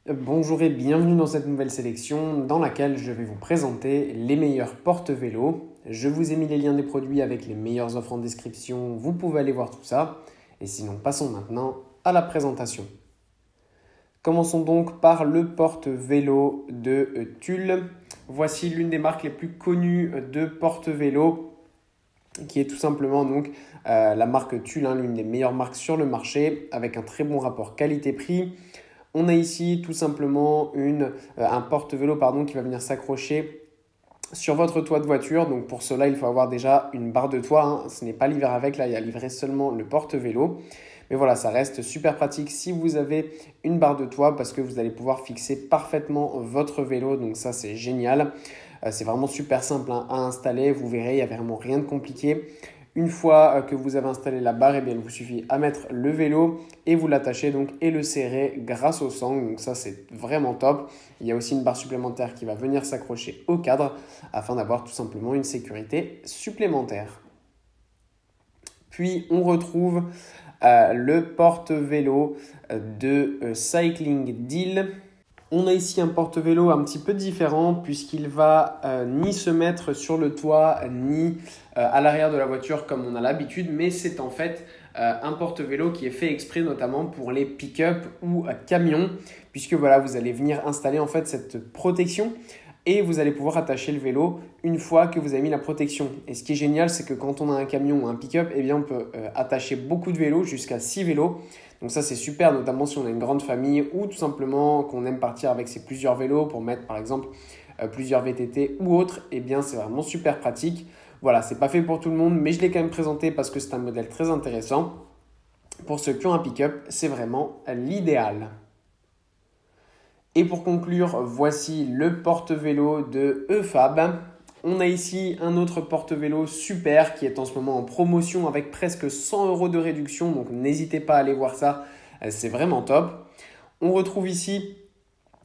Bonjour et bienvenue dans cette nouvelle sélection dans laquelle je vais vous présenter les meilleurs porte-vélos. Je vous ai mis les liens des produits avec les meilleures offres en description, vous pouvez aller voir tout ça. Et sinon, passons maintenant à la présentation. Commençons donc par le porte-vélo de Tulle. Voici l'une des marques les plus connues de porte-vélo, qui est tout simplement donc la marque Tulle, l'une des meilleures marques sur le marché, avec un très bon rapport qualité-prix. On a ici tout simplement un porte-vélo qui va venir s'accrocher sur votre toit de voiture. Donc pour cela, il faut avoir déjà une barre de toit. Ce n'est pas livré avec, là il y a livré seulement le porte-vélo. Mais voilà, ça reste super pratique si vous avez une barre de toit parce que vous allez pouvoir fixer parfaitement votre vélo. Donc ça, c'est génial. C'est vraiment super simple à installer. Vous verrez, il n'y a vraiment rien de compliqué. Une fois que vous avez installé la barre, il vous suffit à mettre le vélo et vous l'attachez et le serrer grâce au sangle. Donc ça, c'est vraiment top. Il y a aussi une barre supplémentaire qui va venir s'accrocher au cadre afin d'avoir tout simplement une sécurité supplémentaire. Puis, on retrouve le porte-vélo de Cycling Deal. On a ici un porte-vélo un petit peu différent puisqu'il va ni se mettre sur le toit ni à l'arrière de la voiture comme on a l'habitude, mais c'est en fait un porte-vélo qui est fait exprès notamment pour les pick-up ou camions, puisque voilà, vous allez venir installer en fait cette protection et vous allez pouvoir attacher le vélo une fois que vous avez mis la protection. Et ce qui est génial, c'est que quand on a un camion ou un pick-up, on peut attacher beaucoup de vélos, jusqu'à 6 vélos. Donc ça, c'est super, notamment si on a une grande famille ou tout simplement qu'on aime partir avec ses plusieurs vélos pour mettre par exemple plusieurs VTT ou autres. C'est vraiment super pratique. Voilà, c'est pas fait pour tout le monde, mais je l'ai quand même présenté parce que c'est un modèle très intéressant. Pour ceux qui ont un pick-up, c'est vraiment l'idéal. Et pour conclure, voici le porte-vélo de EFAB. On a ici un autre porte-vélo super qui est en ce moment en promotion avec presque 100 € de réduction. Donc n'hésitez pas à aller voir ça, c'est vraiment top. On retrouve ici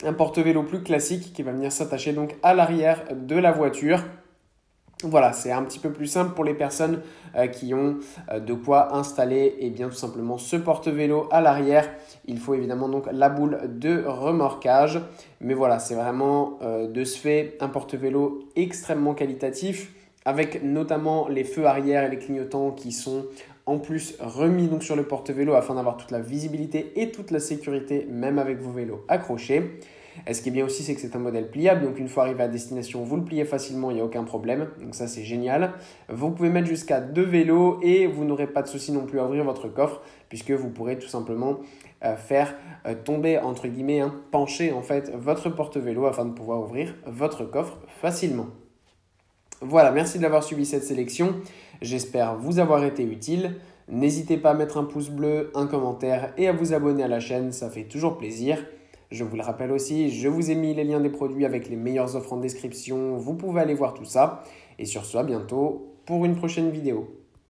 un porte-vélo plus classique qui va venir s'attacher donc à l'arrière de la voiture. Voilà, c'est un petit peu plus simple pour les personnes qui ont de quoi installer tout simplement ce porte-vélo à l'arrière. Il faut évidemment donc la boule de remorquage. Mais voilà, c'est vraiment de ce fait un porte-vélo extrêmement qualitatif avec notamment les feux arrière et les clignotants qui sont en plus remis donc sur le porte-vélo afin d'avoir toute la visibilité et toute la sécurité même avec vos vélos accrochés. Et ce qui est bien aussi, c'est que c'est un modèle pliable. Donc, une fois arrivé à destination, vous le pliez facilement, il n'y a aucun problème. Donc, ça, c'est génial. Vous pouvez mettre jusqu'à 2 vélos et vous n'aurez pas de souci non plus à ouvrir votre coffre puisque vous pourrez tout simplement faire tomber, entre guillemets, pencher en fait votre porte-vélo afin de pouvoir ouvrir votre coffre facilement. Voilà, merci d'avoir suivi cette sélection. J'espère vous avoir été utile. N'hésitez pas à mettre un pouce bleu, un commentaire et à vous abonner à la chaîne, ça fait toujours plaisir. Je vous le rappelle aussi, je vous ai mis les liens des produits avec les meilleures offres en description. Vous pouvez aller voir tout ça. Et sur ce, à bientôt pour une prochaine vidéo.